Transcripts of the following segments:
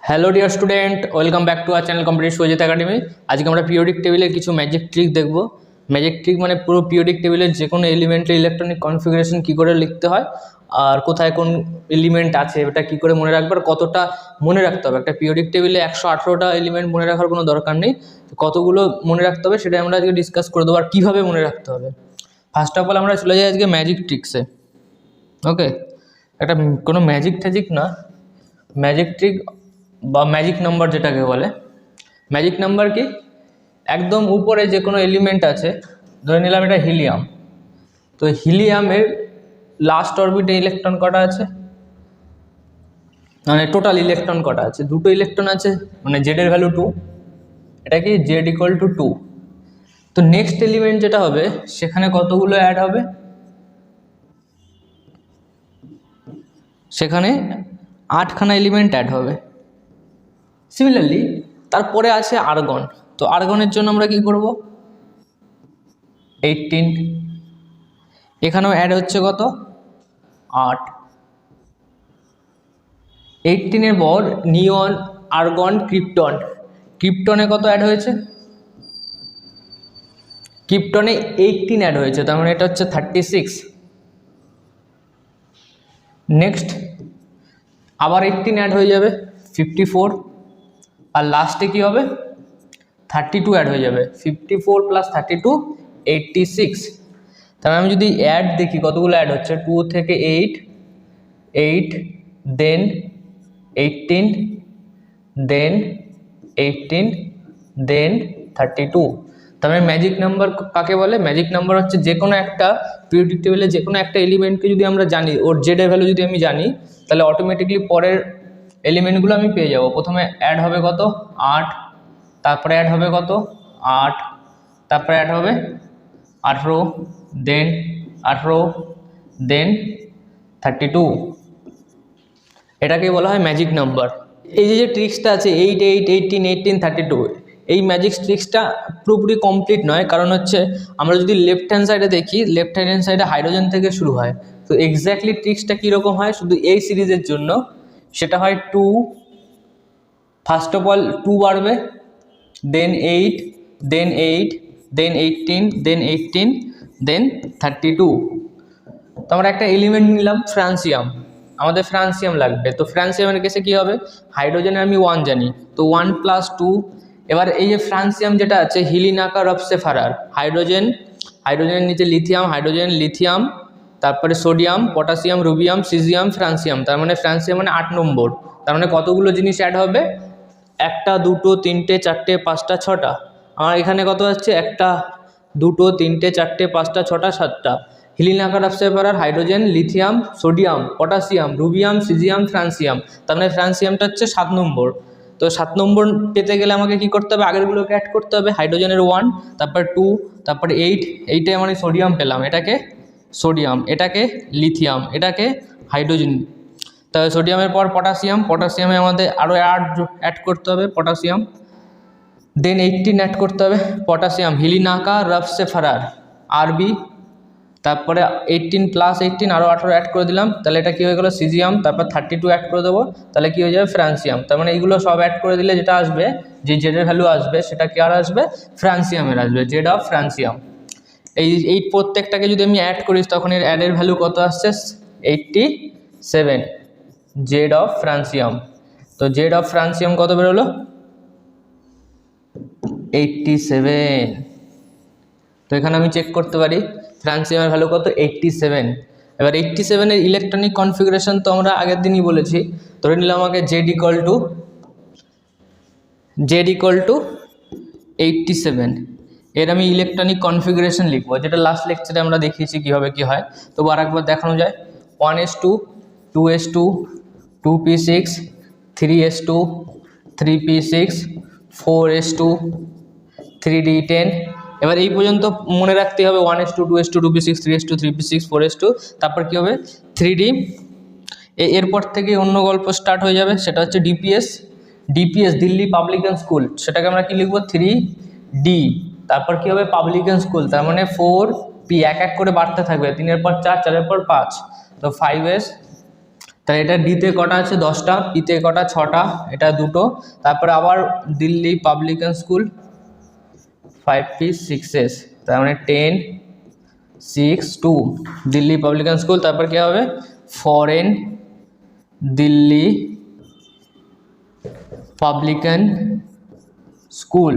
Hello dear student, welcome back to our channel competitive Sujit academy. আজকে আমরা periodic টেবিলের কিছু ম্যাজিক ট্রিক দেখব। ম্যাজিক ট্রিক মানে পুরো পিরিয়ডিক টেবিলের যে কোনো এলিমেন্টের ইলেকট্রনিক কনফিগারেশন কী করে লিখতে হয়, আর কোথায় কোন এলিমেন্ট আছে এটা কী করে মনে রাখবে, আর কতটা মনে রাখতে হবে। একটা পিরিয়ডিক টেবিলে 118টা এলিমেন্ট মনে রাখার কোনো দরকার নেই, কতগুলো মনে রাখতে হবে সেটা আমরা আজকে ডিসকাস করে দেবো, আর কীভাবে মনে রাখতে হবে। ফার্স্ট অফ অল আমরা চলে যাই আজকে ম্যাজিক ট্রিক্সে। ওকে, একটা কোনো ম্যাজিক ট্যাজিক না, ম্যাজিক ট্রিক বা ম্যাজিক নাম্বার যেটাকে বলে। ম্যাজিক নাম্বার কি, একদম উপরে যে কোনো এলিমেন্ট আছে, ধরে নিলাম এটা হিলিয়াম, তো হিলিয়ামের লাস্ট অরবিটে ইলেকট্রন কটা আছে, মানে টোটাল ইলেকট্রন কটা আছে, দুটো ইলেকট্রন আছে, মানে জেড এর ভ্যালু 2, এটা কি জেড ইকুয়াল টু 2। তো নেক্সট এলিমেন্ট যেটা হবে সেখানে কতগুলো অ্যাড হবে, সেখানে 8খানা এলিমেন্ট অ্যাড হবে। সিমিলারলি তারপরে আছে আর্গন, তো আর্গনের জন্য আমরা কি করব, 18, এখানেও অ্যাড হচ্ছে কত, 8। 18-এর পর নিয়ন, আর্গন, ক্রিপ্টন, ক্রিপ্টনে কত অ্যাড হয়েছে, ক্রিপ্টনে 18 অ্যাড হয়েছে, তার মানে এটা হচ্ছে 36। নেক্সট আবার 18 অ্যাড হয়ে যাবে 54, আর লাস্টে কি হবে 32 অ্যাড হয়ে যাবে, 54 + 32 86। তাহলে আমি যদি অ্যাড দেখি কতগুলো অ্যাড হচ্ছে, 2 থেকে 8, 8 দেন 18 দেন 18 দেন 32। তার মানে ম্যাজিক নাম্বার কাকে বলে, ম্যাজিক নাম্বার হচ্ছে যে কোনো একটা পিরিয়ডিক টেবিলে যে কোনো একটা এলিমেন্টকে যদি আমরা জানি, ওর জেড এর ভ্যালু যদি আমি জানি, তাহলে অটোমেটিকলি পরের এলিমেন্টগুলো আমি পেয়ে যাব। প্রথমে অ্যাড হবে কত, 8, তারপরে অ্যাড হবে কত, 8, তারপরে অ্যাড হবে 18 দেন 18 দেন 32। এটাকে বলা হয় ম্যাজিক নাম্বার। এই যে ট্রিক্সটা আছে 8, 8, 18, 18, 32, এই ম্যাজিক ট্রিক্সটা পুরোপুরি কমপ্লিট নয়, কারণ হচ্ছে আমরা যদি লেফট হ্যান্ড সাইডে দেখি, লেফট হ্যান্ড সাইডে হাইড্রোজেন থেকে শুরু হয়। তো এক্স্যাক্টলি ট্রিক্সটা কীরকম হয় শুধু এই সিরিজের জন্য, সেটা হয় 2, ফার্স্ট অফ অল 2 বাড়বে, দেন 8, দেন 8, দেন 18, দেন 18, দেন 32। তো আমরা একটা এলিমেন্ট নিলাম ফ্রান্সিয়াম, আমাদের ফ্রান্সিয়াম লাগবে। তো ফ্রান্সিয়ামের কেসে কী হবে, হাইড্রোজেনে আমি 1 জানি, তো 1 + 2। এবার এই যে ফ্রান্সিয়াম যেটা আছে, হিলিনাকা রবসেফারার, হাইড্রোজেন, হাইড্রোজেনের নিচে লিথিয়াম, হাইড্রোজেন, লিথিয়াম, তারপরে sodium, potassium, rubidium, caesium, francium, তার মানে ফ্রান্সিয়াম মানে 8 নম্বর। তার মানে কতগুলো জিনিস অ্যাড হবে, 1টা 2টো 3টে 4টে 5টা 6টা। আমার এখানে কত হচ্ছে, 1টা 2টো 3টে 4টে 5টা 6টা 7টা। হিলিনাকা রবসেফারার, hydrogen, lithium, sodium, potassium, rubidium, caesium, francium, তার মানে ফ্রান্সিয়ামটা হচ্ছে 7 নম্বর। তো 7 নম্বর পেতে গেলে আমাকে কি করতে হবে, আগেরগুলোকে অ্যাড করতে হবে। হাইড্রোজেনের 1, তারপর 2, তারপরে 8, 8-এ মানে সোডিয়াম পেলাম, এটাকে সোডিয়াম, এটাকে লিথিয়াম, এটাকে হাইড্রোজেন। তাহলে সোডিয়ামের পর পটাশিয়াম, পটাশিয়ামে আমাদের আরও অ্যাড করতে হবে পটাশিয়াম, দেন 18 অ্যাড করতে হবে পটাশিয়াম, হিলিনাকা রবসেফারার, আরবি, তারপরে 18 + 18 আরও 18 অ্যাড করে দিলাম, তাহলে এটা কী হয়ে গেলো সিজিয়াম, তারপর 32 অ্যাড করে দেবো, তাহলে কী হয়ে যাবে ফ্রান্সিয়াম। তার মানে এইগুলো সব অ্যাড করে দিলে যেটা আসবে, যে জেডের ভ্যালু আসবে, সেটা কি আর আসবে, ফ্রান্সিয়ামের আসবে, জেড অফ ফ্রান্সিয়াম। এই প্রত্যেকটাকে যদি আমি অ্যাড করি, তখন এর অ্যাডের ভ্যালু কত আসছে, 87, জেড অফ ফ্রান্সিয়াম। তো জেড অফ ফ্রান্সিয়াম কত বেরোলো, 87। তো এখানে আমি চেক করতে পারি ফ্রান্সিয়ামের ভ্যালু কত, 87। এবার 87-এর ইলেকট্রনিক কনফিগারেশন তো আমরা আগের দিনই বলেছি। ধরে নিলাম আমাকে জেড ইকুয়াল টু 87, এর আমি ইলেকট্রনিক কনফিগারেশন লিখবো, যেটা লাস্ট লেকচারে আমরা দেখিয়েছি কীভাবে কী হয়। তবু আরেকবার দেখানো যায়, 1s2, 2s2, 2p6, 3s2, 3p6, 4s2, 3d10। এবার এই পর্যন্ত মনে রাখতে হবে, 1s2, 2s2, 2p6, 3s2, 3p6, 4s2, তারপর কী হবে 3d। এরপর থেকে অন্য গল্প স্টার্ট হয়ে যাবে, সেটা হচ্ছে ডিপিএস, দিল্লি পাবলিক স্কুল, সেটাকে আমরা কি লিখবো 3d। তারপর কি হবে পাবলিক স্কুল, তার মানে 4p, এক এক করে বাড়তে থাকবে, 3-এর পর 4, 4-এর পর 5, তো 5s, তাহলে এটা ডিতে কটা আছে 10টা, পিতে কটা 6টা, এটা 2টো। তারপরে আবার দিল্লি পাবলিক স্কুল 5P6S, তার মানে 10 6 2 দিল্লি পাবলিক স্কুল। তারপর কি হবে ফরেন দিল্লি পাবলিকান স্কুল।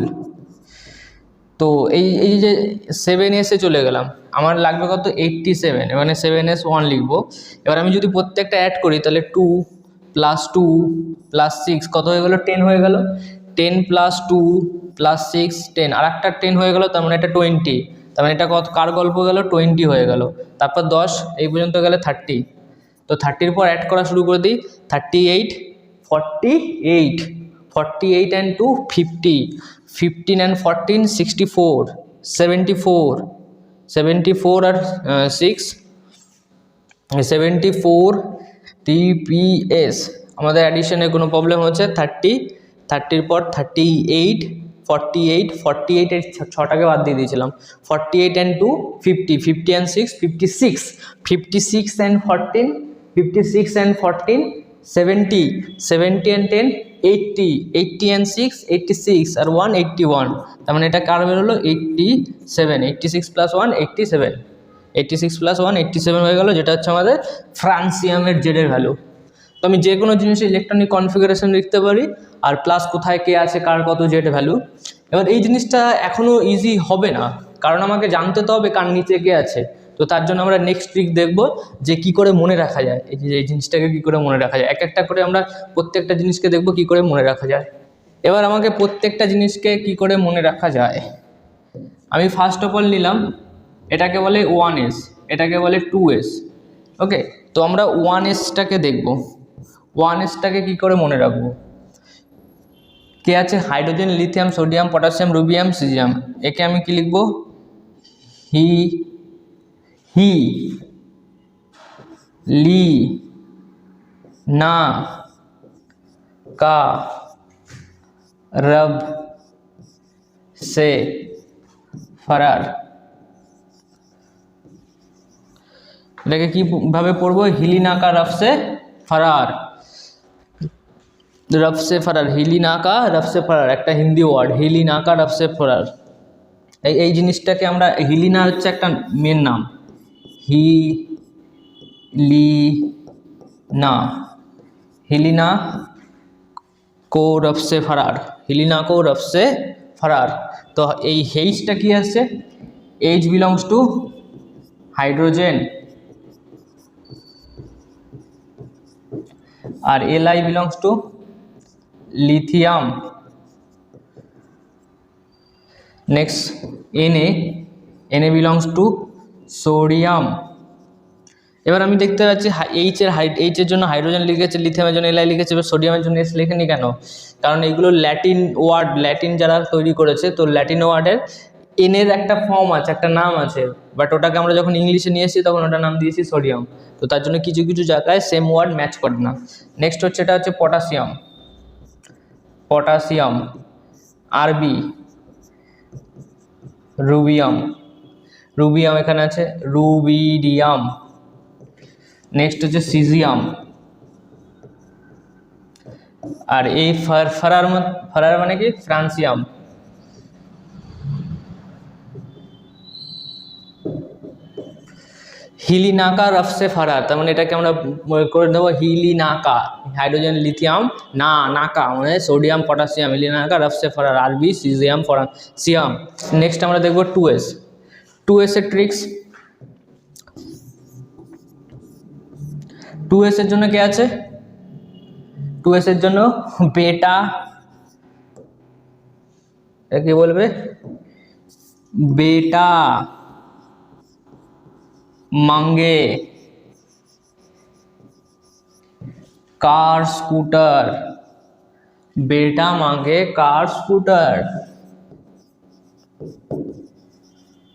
তো এই যে 7S চলে গেলাম, আমার লাগবে কত 87, মানে 7S 1 লিখবো। এবার আমি যদি প্রত্যেকটা অ্যাড করি তাহলে 2 + 2 + 6 কত হয়ে গেল 10 হয়ে গেল, 10 + 2 + 6 10, আর একটা 10 হয়ে গেল, তার মানে এটা 20, তার মানে এটা কত কার গল্প গেল 20 হয়ে গেল। তারপর 10 এই পর্যন্ত গেলে 30, তো 30-র পর অ্যাড করা শুরু করে দিই, 38 48 48 and 2 50, 15 and 14 64 74 74 আর 6 74 TPS। আমাদের অ্যাডিশনে কোনো প্রবলেম হচ্ছে 30-র পর 38 48 48 এর 6টাকে বাদ দিয়ে দিয়েছিলাম, 48 and 2 50 50 and 6 56 56 and 14 56 and 14 70 70 and 10 80 80 and 6 86 আর 1 81, তার মানে এটা কার বেরোলো 87, 86 + 1 87, 86 + 1 87 হয়ে গেল, যেটা হচ্ছে আমাদের ফ্রান্সিয়ামের জেডের ভ্যালু। তো আমি যে কোনো জিনিসে ইলেকট্রনিক কনফিগারেশন লিখতে পারি, আর প্লাস কোথায় কে আছে কার কত জেড ভ্যালু। এবার এই জিনিসটা এখনও ইজি হবে না, কারণ আমাকে জানতে তো হবে কার নিচে কে আছে। তো তার জন্য আমরা নেক্সট ট্রিক দেখব যে কি করে মনে রাখা যায়, এই জিনিসটাকে কি করে মনে রাখা যায়। এক একটা করে আমরা প্রত্যেকটা জিনিসকে দেখব কি করে মনে রাখা যায়। এবার আমাকে প্রত্যেকটা জিনিসকে কি করে মনে রাখা যায়, আমি ফার্স্ট অফ অল নিলাম, এটাকে বলে 1S, এটাকে বলে 2S। ওকে, তো আমরা 1Sটাকে দেখব, 1Sটাকে কি করে মনে রাখবো। কে আছে hydrogen lithium sodium potassium rubidium caesium, একে আমি কি লিখবো হি লি না का रब से फरार, এটাকে কিভাবে পড়বো হিলিনা কা রব সে ফরার, রব সে ফরার, হিলিনা কা রব সে ফরার একটা হিন্দি ওয়ার্ড, হিলিনা কা রব সে ফরার। এই জিনিসটাকে আমরা, হিলিনা হচ্ছে একটা মেন নাম, হিলিনা কো রব সে ফরার, হিলিনা কো রব সে ফরার। তো এই হেইচটা কি আসছে, H বিলংস টু হাইড্রোজেন আর Li belongs to lithium. Next Na belongs to sodium. এবার আমি দেখতে পাচ্ছি এইচের জন্য হাইড্রোজেন লিখেছে, লিথিয়ামের জন্য Li লিখেছে, এবার সোডিয়ামের জন্য S লেখেনি কেন, কারণ এগুলো ল্যাটিন ওয়ার্ড, ল্যাটিন যারা তৈরি করেছে, তো ল্যাটিন ওয়ার্ডের এনের একটা ফর্ম আছে, একটা নাম আছে, বাট ওটাকে আমরা যখন ইংলিশে নিয়ে এসেছি তখন ওটার নাম দিয়েছি সোডিয়াম। তো তার জন্য কিছু কিছু জায়গায় সেম ওয়ার্ড ম্যাচ করে না। নেক্সট হচ্ছে এটা হচ্ছে পটাশিয়াম আরবি রুবিয়াম এখানে আছে রুবিডিয়াম। নেক্সট হচ্ছে সিজিয়াম, আর এই ফরার মানে কি ফ্রান্সিয়াম। হিলিনাকা রফসে ফরার, তার মানে এটাকে আমরা করে দেবো হিলিনাকা, হাইড্রোজেন লিথিয়াম না নাকা মানে সোডিয়াম পটাশিয়াম, হিলিনাকা রফসে ফরার আরবি সিজিয়াম ফরাসিয়াম। নেক্সট আমরা দেখবো 2S এর ট্রিক্স। 2S এর জন্য কে আছে, 2S এর জন্য বেটা, কি বলবে বেটা मांगे कार स्कूटर, बेटा मांगे कार स्कूटर,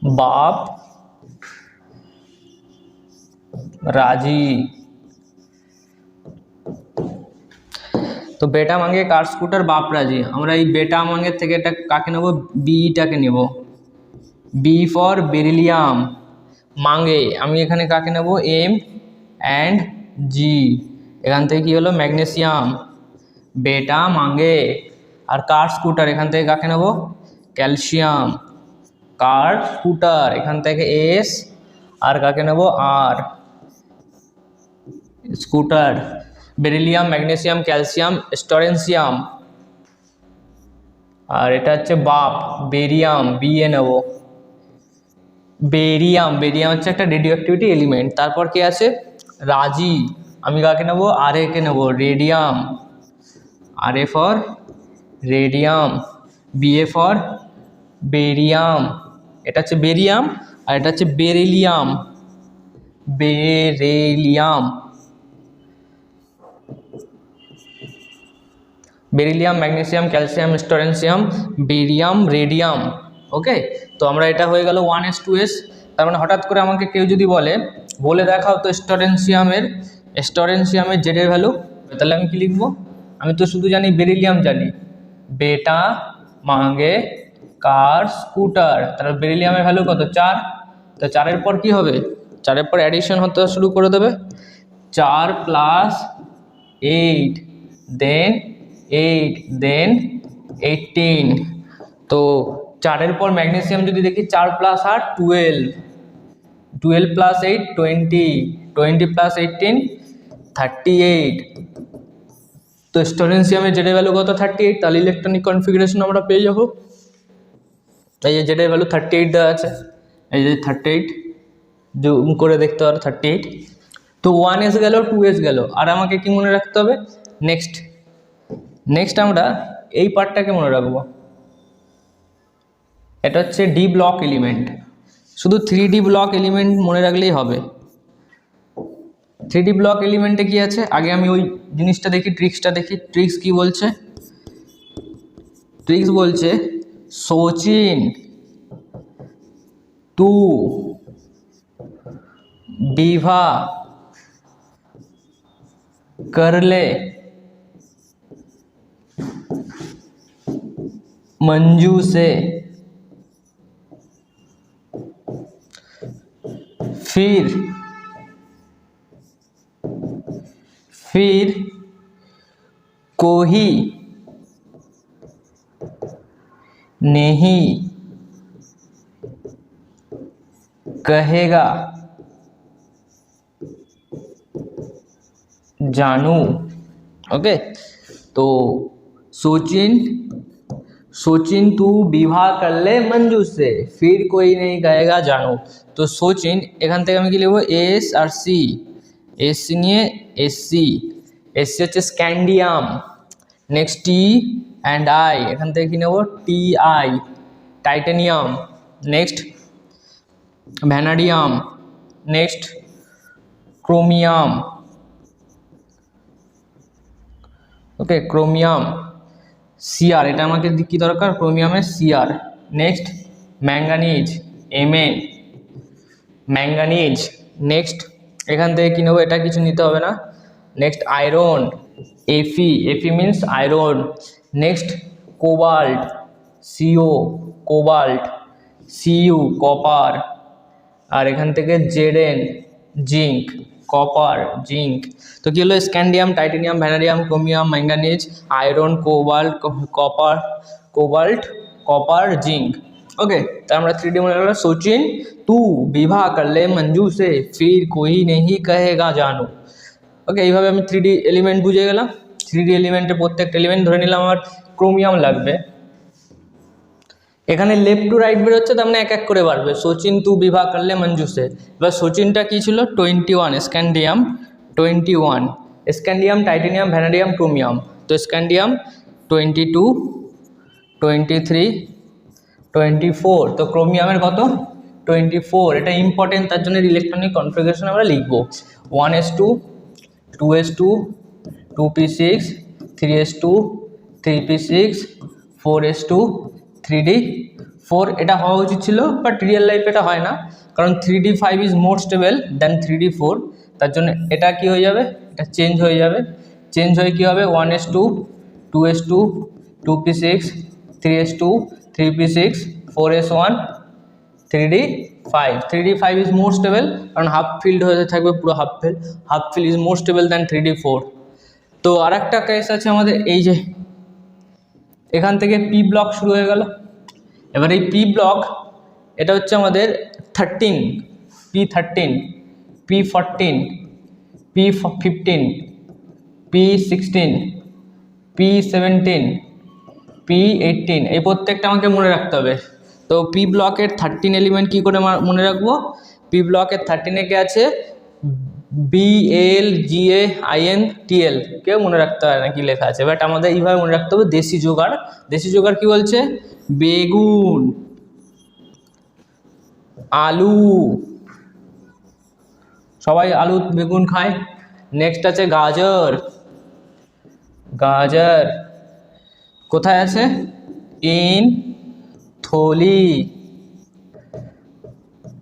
बाप राजी। তো বেটা মাঙ্গে কার স্কুটার বাপ রাজি, আমরা এই বেটা মাঙ্গের থেকে এটা কাকে নেব, বিটাকে নেব, বি ফর বেরিলিয়াম। মাঙ্গে আমি এখানে কাকে নেব, M and G, এখান থেকে কি হলো ম্যাগনেসিয়াম, বেটা মাঙ্গে। আর কার স্কুটার এখান থেকে কাকে নেব, ক্যালসিয়াম, কার স্কুটার এখান থেকে এস, আর কাকে নেব আর, scooter. Beryllium, magnesium, calcium, strontium. আর এটা হচ্ছে বাপ, বেরিয়াম, বিএ নেব। বেরিয়াম, বেরিয়াম হচ্ছে একটা রেডিও অ্যাক্টিভিটি এলিমেন্ট। তারপর কি আছে, রাজি, আমি কাকে নেব, আর এ কে নেব, radium, R A for radium, BA for barium. এটা হচ্ছে বেরিয়াম, আর এটা হচ্ছে beryllium, beryllium, beryllium, magnesium, calcium, strontium, barium, radium. Okay, তো আমরা এটা হয়ে গেল 1s 2s। তার মানে হঠাৎ করে আমাকে কেউ যদি বলে দেখাও তো স্টোরেন্সিয়ামের জেডের ভ্যালু, তাহলে আমি কি লিখবো, আমি তো শুধু জানি বেরিলিয়াম জানি, বেটা মাঙ্গে কার স্কুটার, তাহলে বেরিলিয়ামের ভ্যালু কত 4। তো 4-এর পর কি হবে, 4-এর পর অ্যাডিশন হতে শুরু করে দেবে, 4 + 8 দেন 8 দেন 18। তো 4-এর পর ম্যাগনেসিয়াম যদি দেখি 4 + 8 12, 12 + 8 20, 20 + 18 38। তো স্টোরেন্সিয়ামের জেডের ভ্যালু কত 38, তাহলে ইলেকট্রনিক কনফিগারেশন আমরা পেয়ে যাবো। এই যে জেডের ভ্যালু 38 দেওয়া আছে, এই যে 38 জুম করে দেখতে পারো 38। তো 1s গেল, 2s গেল, আর আমাকে কি মনে রাখতে হবে, নেক্সট আমরা এই পার্টটাকে মনে রাখবো, এটা হচ্ছে ডি ব্লক এলিমেন্ট। শুধু 3D ব্লক এলিমেন্ট মনে রাখলেই হবে। 3D ব্লক এলিমেন্টে কি আছে, আগে আমি ওই জিনিসটা দেখি, ট্রিক্সটা দেখি। ট্রিক্স কি বলছে, ট্রিক্স বলছে সচিন তু विवाह कर ले मंजू से, फिर कोई नहीं कहेगा जानू। ओके, तो सोचिन तू विवाह कर ले मंजू से, फिर कोई नहीं कहेगा जानू। तो सोचिन এখান থেকে আমি কি লিখব, এস আর সি, এস সি নিয়ে এসসি, এসসি হচ্ছে scandium. Next T and I, এখান থেকে কি নেব, T I, titanium. Next vanadium, next chromium. Okay, chromium, CR, এটা আমাকে কি দরকার, ক্রোমিয়ামের CR. Next manganese, MN, manganese. Next এখান থেকে কি নেবো, এটা কিছু নিতে হবে না। Next iron, FE, FE means iron. Next cobalt, CO, cobalt, CU, copper. আর এখান থেকে জেডেন, জিঙ্ক, কপার, জিঙ্ক। তো কি হলো, scandium, titanium, vanadium, chromium, manganese, iron, cobalt, copper, cobalt, copper, zinc. Okay, तो আমরা 3D মনে রাখলাম, सोचिन तू विवाह कर ले मंजू से, फिर कोई नहीं कहेगा जानू। ওকে, এইভাবে আমি 3D এলিমেন্ট বুঝে গেলাম। 3D এলিমেন্টের প্রত্যেকটা এলিমেন্ট ধরে নিলাম আমার ক্রোমিয়াম লাগবে। এখানে লেফট টু রাইট বেরোচ্ছে, তার মানে এক এক করে বাড়বে। सोचिन तू विवाह कर ले मंजू से, এবার सोचिनটা কি ছিল, 21, scandium 21, scandium, titanium, vanadium, chromium. তো স্ক্যান্ডিয়াম 22, 23, 24। তো ক্রোমিয়ামের কত, 24। এটা ইম্পর্টেন্ট, তার জন্য ইলেকট্রনিক কনফিগারেশন আমরা লিখবো 1s2, 2s2, 2p6, 3s2, 3p6, 4s2, 3d4। এটা হওয়া উচিত ছিল, বাট রিয়েল লাইফে এটা হয় না, কারণ 3d5 is more stable then 3d4। তার জন্য এটা কি হয়ে যাবে, এটা চেঞ্জ হয়ে যাবে। চেঞ্জ হয়ে কী হবে, 1s2, 2s2, 2p6, 3s2, 3p6, 4s1, 3d4। 5, 3d5 is more stable কারণ হাফ ফিল্ড হয়ে থাকবে পুরো half field is more stable than 3d4। তো আর একটা কেস আছে আমাদের, এই যে এখান থেকে পি ব্লক শুরু হয়ে গেল। এবার এই পি ব্লক এটা হচ্ছে আমাদের 13, P13, P14, P15, P16, P17, P18, এই প্রত্যেকটা আমাকে মনে রাখতে হবে। তো পি ব্লকের 13 এলিমেন্ট কী করে মনে রাখবো? পি ব্লকের 13-এ কে আছে? BL GA IN TL, কেউ মনে রাখতে পারে না কি লেখা আছে, বাট আমাদের এইভাবে মনে রাখতে হবে। দেশি জোগাড়, দেশি জোগাড় কি বলছে? বেগুন, আলু, সবাই আলু বেগুন খায়। নেক্সট আছে গাজর, গাজর কোথায় আছে? ইন থলি,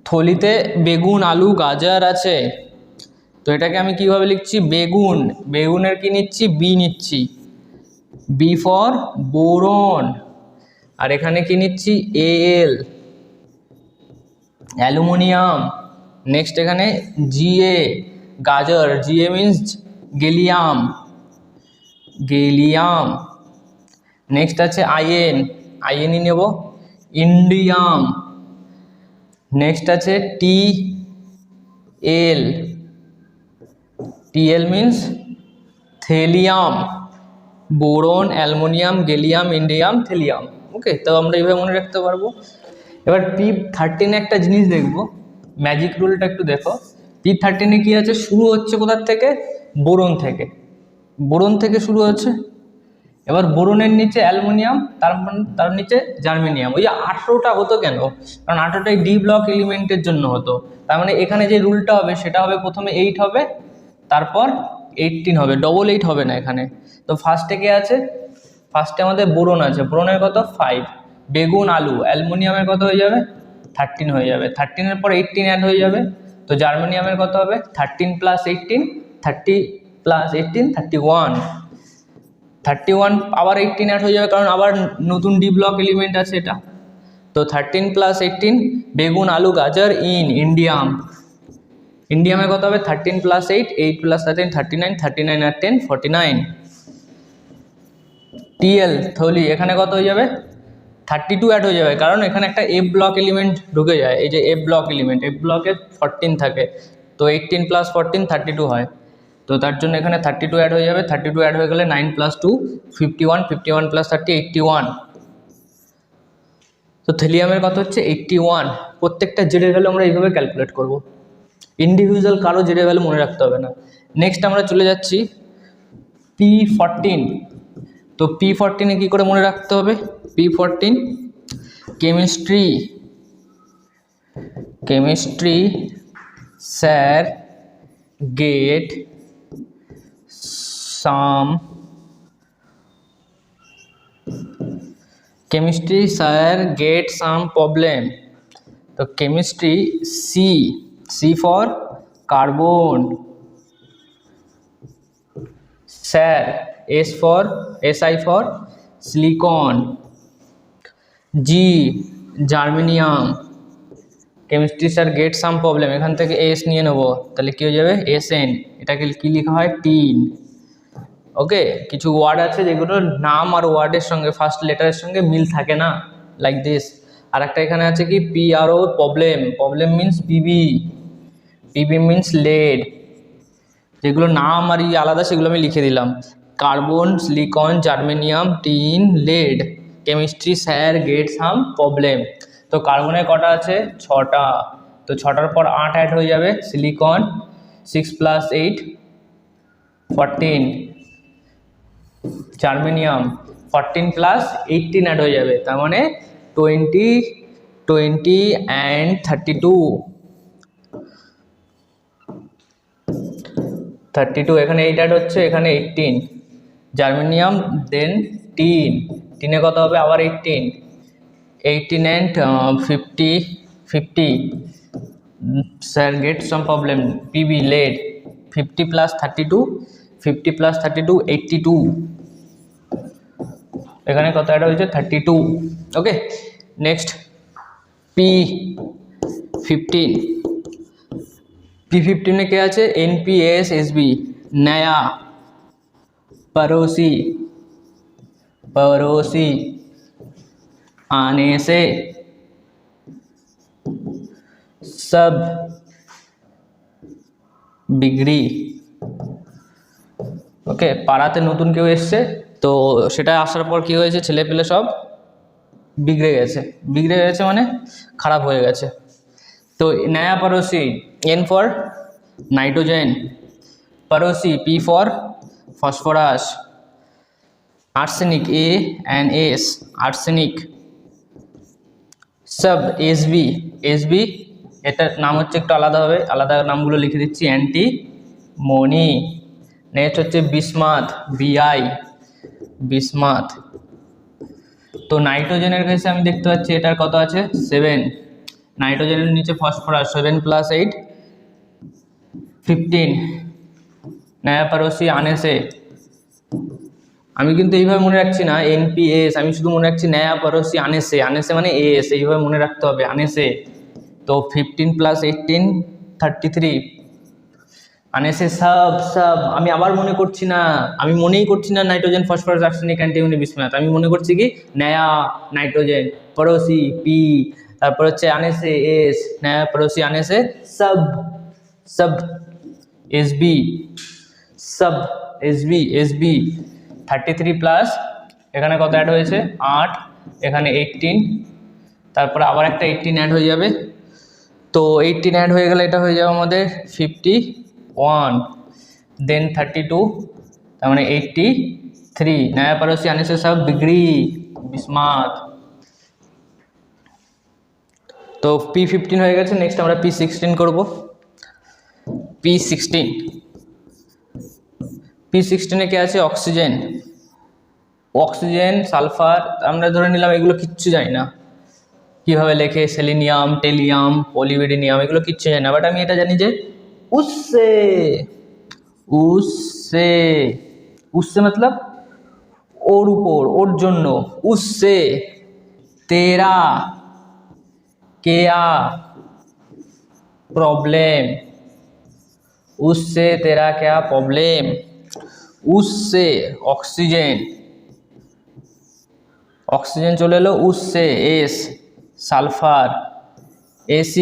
থলিতে বেগুন আলু গাজর আছে। তো এটাকে আমি কিভাবে লিখছি? বেগুন, বেগুনের কি নিচ্ছি? বি নিচ্ছি, বি ফর বোরন। আর এখানে কি নিচ্ছি? L, aluminium. নেক্সট এখানে জিএ, গাজর, GA means gallium, gallium. Next আছে আইএন, আইএনই নেব, ইন্ডিয়াম। নেক্সট আছে T L, TL means thallium, boron, aluminium, gallium, indium, thallium. Okay, তো আমরা এইভাবে মনে রাখতে পারবো। এবার P13 একটা জিনিস দেখব, ম্যাজিক রুলটা একটু দেখো। P13-এ কি আছে? শুরু হচ্ছে কোথার থেকে? বোরন থেকে, বোরন থেকে শুরু হচ্ছে। এবার বোরনের নিচে অ্যালুমিনিয়াম, তার নিচে জার্মেনিয়াম। ওই 18টা হতো কেন? কারণ 18টাই ডি ব্লক এলিমেন্টের জন্য হতো। তার মানে এখানে যে রুলটা হবে সেটা হবে প্রথমে 8 হবে, তারপর 18 হবে, ডবল 8 হবে না এখানে। তো ফার্স্টে কে আছে? ফার্স্টে আমাদের বোরন আছে, বোরনের কত? 5। বেগুন আলু, অ্যালুমিনিয়ামের কত হয়ে যাবে? 13 হয়ে যাবে। 13-এর পর 18 অ্যাড হয়ে যাবে। তো জার্মেনিয়ামের কত হবে? 13 + 18, 30 + 18, 31। 31 আবার 18 অ্যাড হয়ে যাবে, কারণ আবার নতুন ডি ব্লক এলিমেন্ট আছে এটা। তো 13 + 18, বেগুন আলু গাজর ইন ইন্ডিয়াম। ইন্ডিয়ামের কত হবে? 13 + 8, 8 + 13, 39, 39 আর 10, 49। টিএল থলি, এখানে কত হয়ে যাবে? 32 অ্যাড হয়ে যাবে, কারণ এখানে একটা এফ ব্লক এলিমেন্ট ঢুকে যায়। এই যে এফ ব্লক এলিমেন্ট, এফ ব্লকে 14 থাকে, তো 18 + 14 32 হয়। তো তার জন্য এখানে 32 অ্যাড হয়ে যাবে। 32 অ্যাড হয়ে গেলে 9 + 2 51, 51 + 30 81। তো থেলিয়ামের কত হচ্ছে? 81। প্রত্যেকটা জেডের ভ্যালু আমরা এইভাবে ক্যালকুলেট করব, ইন্ডিভিজুয়াল কারো জেডের ভ্যালু মনে রাখতে হবে না। নেক্সট আমরা চলে যাচ্ছি P14। তো P14-এ কী করে মনে রাখতে হবে? P14 chemistry, chemistry sir get some, chemistry sir get some problem. তো chemistry C, C for carbon, sir S for SI for silicon, G germanium. Chemistry sir get some problem, এখান থেকে এস নিয়ে নেবো, তাহলে কী হয়ে যাবে? SN। এটাকে কী লেখা হয়? টিন। ওকে, কিছু ওয়ার্ড আছে যেগুলোর নাম আর ওয়ার্ডের সঙ্গে ফার্স্ট লেটারের সঙ্গে মিল থাকে না, লাইক দিস। আর একটা এখানে আছে কি PRO problem, problem means PB, PB means lead. যেগুলো নাম আর আলাদা সেগুলো আমি লিখে দিলাম, carbon, silicon, germanium, tin, lead. Chemistry sir get some problem. তো কার্বনের কটা আছে? 6টা। তো 6টার পর 8 অ্যাড হয়ে যাবে, সিলিকন 6 + 8 14, জার্মেনিয়াম 14 + 18 অ্যাড হয়ে যাবে, তার মানে 20, 20 and 32, 32। এখানে 8 অ্যাড হচ্ছে, এখানে 18, জার্মেনিয়াম দেন টিন, টিনে কত হবে? আবার 18, 18 and 50, 50 sir get some problem PB lead 50 + 32, 50 + 32 82, এখানে কত অ্যাড হয়েছে? 32। ওকে, নেক্সট 15 P15 में क्या আছে NPASSB नया पड़ोसी आने से सब बिगड़ी ওকে পাড়াতে নতুন কেউ এসছে তো সেটা আসার পর কি হয়েছে ছেলে পেলে সব বিগড়ে গেছে মানে খারাপ হয়ে গেছে তো নয়া পড়োসি N ফর নাইট্রোজেন पड़ोसी P for phosphorus arsenic ANS arsenic सब SB এটার নাম হচ্ছে একটু আলাদা হবে আলাদা নামগুলো লিখে দিচ্ছি অ্যান্টিমনি নেক্সট হচ্ছে বিসমাথ BI বিসমাথ তো নাইট্রোজেনের ক্ষেত্রে আমি দেখতে পাচ্ছি এটার কত আছে 7 নাইট্রোজেনের নিচে ফসফরাস 7 + 8 15 नया पड़ोसी आने से আমি কিন্তু এইভাবে মনে রাখছি না NPS আমি শুধু মনে রাখছি নয়া পড়োসি আনে সে মানে AS এইভাবে মনে রাখতে হবে আনে সে তো 15 + 18 33 আনে সে সব আমি আবার মনে করছি না আমি মনেই করছি না nitrogen phosphorus arsenic antimony bismuth আমি মনে করছি কি নয়া নাইট্রোজেন পড়োসি P তারপর হচ্ছে আনে সে S নয়া পড়োসি আনে সে সব SB सब SB 33 প্লাস এখানে কত অ্যাড হয়েছে 8 এখানে 18 তারপর আবার একটা 18 অ্যাড হয়ে যাবে তো 18 অ্যাড হয়ে গেলে এটা হয়ে যাবে আমাদের 51 দেন 32 তার মানে 83 नया पड़ोसी आने से सब बिगड़ी बिस्मात তো P15 হয়ে গেছে নেক্সট আমরা P16 করব P16 এ কি আছে অক্সিজেন সালফার আমরা ধরে নিলাম এগুলো কিচ্ছু জানি না কিভাবে লেখে সেলিনিয়াম টেলিয়াম পলিবেডিনিয়াম এগুলো কিচ্ছু জানি না বাট আমি এটা জানি যে उससे मतलब ওর উপর ওর জন্য उससे तेरा क्या प्रॉब्लम उससे तेरा क्या प्रॉब्लम उससे ऑक्सीजन चले लो उससे S সালফার AC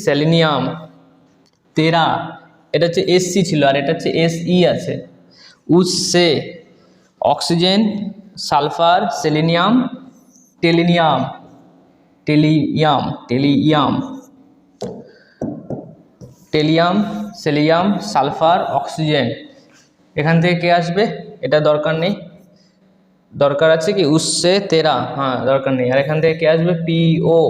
সেলিনিয়াম তেরা এটা হচ্ছে SC ছিল আর এটা হচ্ছে SE আছে उससे oxygen sulphur selenium tellurium selenium sulphur oxygen এখান থেকে কে আসবে এটা দরকার নেই দরকার আছে কি उससे तेरा হ্যাঁ দরকার নেই আর এখান থেকে কে আসবে PO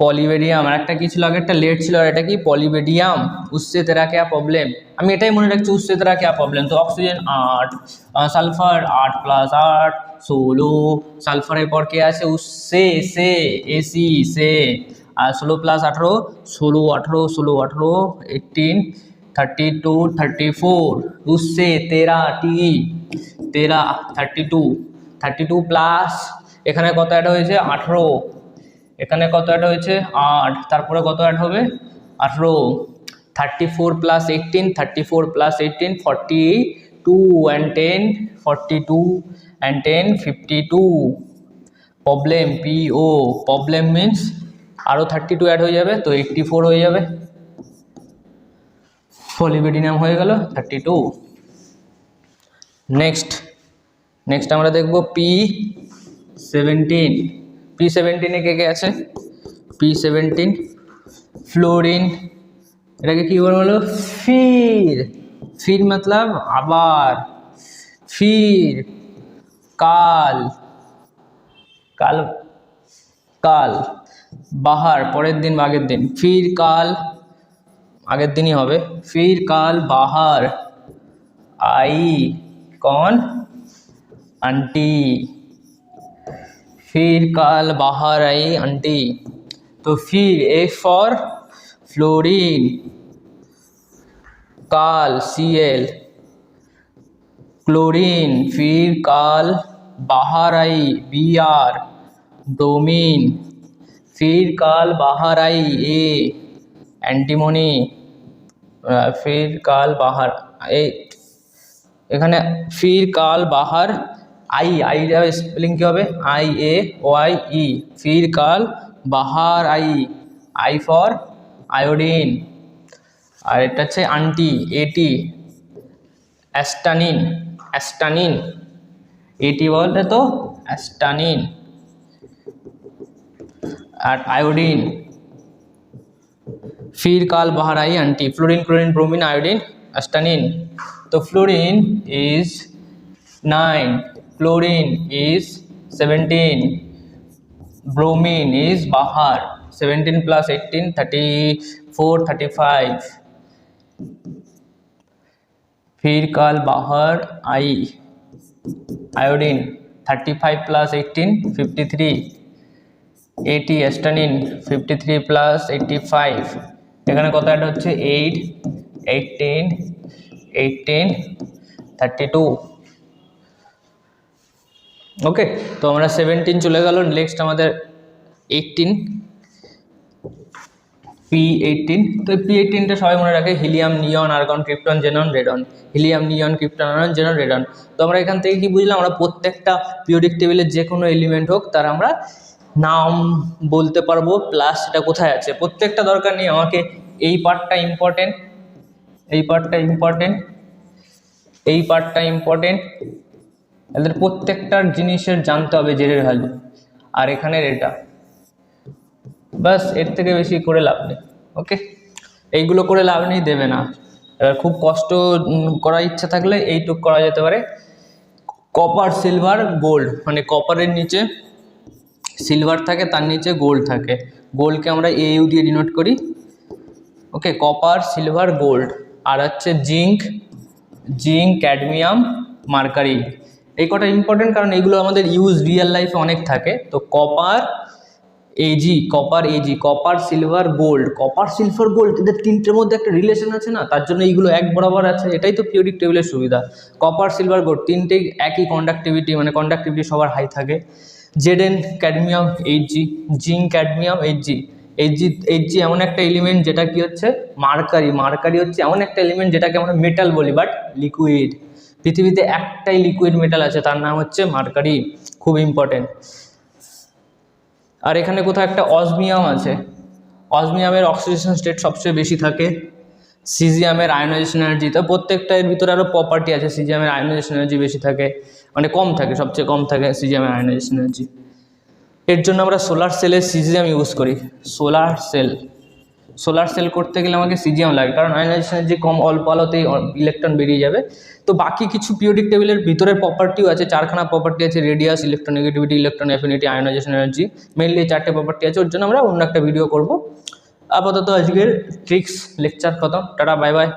পলিবেডিয়াম আর একটা কি ছিল আগে একটা লেট ছিল আর এটা কি পলিবেডিয়াম उससे तेरा क्या प्रॉब्लम আমি এটাই মনে রাখছি उससे तेरा क्या प्रॉब्लम তো অক্সিজেন 8 সালফার 8 + 8 16 সালফারের পর কে আছে उससे से AC से আর 16 + 18 16 18 32 34 उससे तेरा 32 প্লাস এখানে কত অ্যাড হয়েছে 18 এখানে কত অ্যাড হয়েছে 8 তারপরে কত অ্যাড হবে 18 34 + 18 42 and 10 42 and 10 52 problem PO problem means আরও 32 অ্যাড হয়ে যাবে তো 84 হয়ে যাবে পলিবেডিনাম হয়ে গেল 32 নেক্সট আমরা দেখব P17 এ কে আছে P17 ফ্লোরিন এটাকে কি বলা ফির मतलब আবার ফির কাল বাহার পরের দিন বা আগের দিন ফির কাল আগের দিনই হবে ফির কাল বাহার आई कौन आंटी फिर काल बाहर आई आंटी तो फिर A फॉर फ्लोरीन काल Cl क्लोरीन फिर काल बाहर आई Br ब्रोमीन। फिर काल बाहर आई ए অ্যান্টিমনি। फिर काल बाहर এই এখানে फिर काल बाहर आई आई যাবে স্পেলিং কি হবে আই এ ওয়াই ই फिर काल बाहर आई आई ফর আয়োডিন। আর এটা হচ্ছে আন্টি এটি অ্যাস্টানিন অ্যাস্টানিন এটি বলতে তো অ্যাস্টানিন। আর আয়োডিন फिर काल बाहर आई aunty fluorine chlorine bromine iodine astatine. तो fluorine is 9, chlorine is 17, bromine is बाहर 17 प्लस 18 34 35। फिर काल बाहर आई आयोडीन 35 प्लस 18 53। 80 एस्टानिन 53 प्लस 85 এখানে কত অ্যাড হচ্ছে 8 18 18 32। ওকে, তো আমরা 17 চলে গেল। নেক্সট আমাদের 18 P18। তো P18টা সবাই মনে রাখে হিলিয়াম নিয়ন argon krypton xenon radon. Helium নিয়ন ক্রিপ্টন আর্গন জেনন রেডন। তো আমরা এখান থেকে কি বুঝলাম, আমরা প্রত্যেকটা পিরিয়ডিক টেবিলের যে কোনো এলিমেন্ট হোক তার আমরা নাম বলতে পারবো, প্লাস এটা কোথায় আছে প্রত্যেকটা দরকার নেই আমাকে এই পার্টটা ইম্পর্টেন্ট, এই পার্টটা ইম্পর্টেন্ট, এই পার্টটা ইম্পর্টেন্ট, এদের প্রত্যেকটার জিনিসের জানতে হবে জেডের ভ্যালু। আর এখানের এটা বাস, এর থেকে বেশি করে লাভ নেই। ওকে, এইগুলো করে লাভ নেই, দেবে না। এবার খুব কষ্ট করার ইচ্ছা থাকলে এইটুক করা যেতে পারে। কপার সিলভার গোল্ড, মানে কপারের নিচে সিলভার থাকে, তার নিচে গোল্ড থাকে। গোল্ডকে আমরা AU দিয়ে ডিনোট করি। ওকে, কপার সিলভার গোল্ড। আর হচ্ছে জিঙ্ক, জিঙ্ক ক্যাডমিয়াম মার্কারি। এই কটা ইম্পর্টেন্ট কারণ এগুলো আমাদের ইউজ রিয়েল লাইফে অনেক থাকে। তো copper AG, copper AG, copper silver gold, copper silver gold, এদের তিনটের মধ্যে একটা রিলেশন আছে না, তার জন্য এইগুলো এক বরাবর আছে। এটাই তো পিরিয়ডিক টেবিলের সুবিধা। কপার সিলভার গোল্ড তিনটেই একই কন্ডাক্টিভিটি, মানে কন্ডাক্টিভিটি সবার হাই থাকে। Zn cadmium Hg, zinc cadmium Hg. Hg এমন একটা এলিমেন্ট যেটা কি হচ্ছে মার্কারি। মার্কারি হচ্ছে এমন একটা এলিমেন্ট যেটাকে আমরা মেটাল বলি, বাট লিকুইড। পৃথিবীতে একটাই লিকুইড মেটাল আছে, তার নাম হচ্ছে মার্কারি। খুব ইম্পর্টেন্ট। আর এখানে কোথাও একটা অসমিয়াম আছে। অসমিয়ামের অক্সিডেশন স্টেট সবচেয়ে বেশি থাকে। সিজিয়ামের আয়োনাইজেশন এনার্জি, তো প্রত্যেকটা এর ভিতরে আরও প্রপার্টি আছে। সিজিয়ামের আয়োনাইজেশন এনার্জি বেশি থাকে, মানে কম থাকে, সবচেয়ে কম থাকে সিজিয়ামের আয়োনাইজেশন এনার্জি। এর জন্য আমরা সোলার সেলের সিজিয়াম ইউজ করি। সোলার সেল, সোলার সেল করতে গেলে আমাকে সিজিয়াম লাগে, কারণ আয়োনাইজেশন এনার্জি কম, অল্প আলোতেই ইলেকট্রন বেরিয়ে যাবে। তো বাকি কিছু পিরিয়ডিক টেবিলের ভিতরের প্রপার্টিও আছে, 4খানা প্রপার্টি আছে। Radius, electronegativity, electron affinity, ionisation energy, mainly এই 4টে প্রপার্টি আছে। ওর জন্য আমরা অন্য একটা ভিডিও করব। আপাতত আজকের ট্রিক্স লেকচার খতম। Tata, bye bye.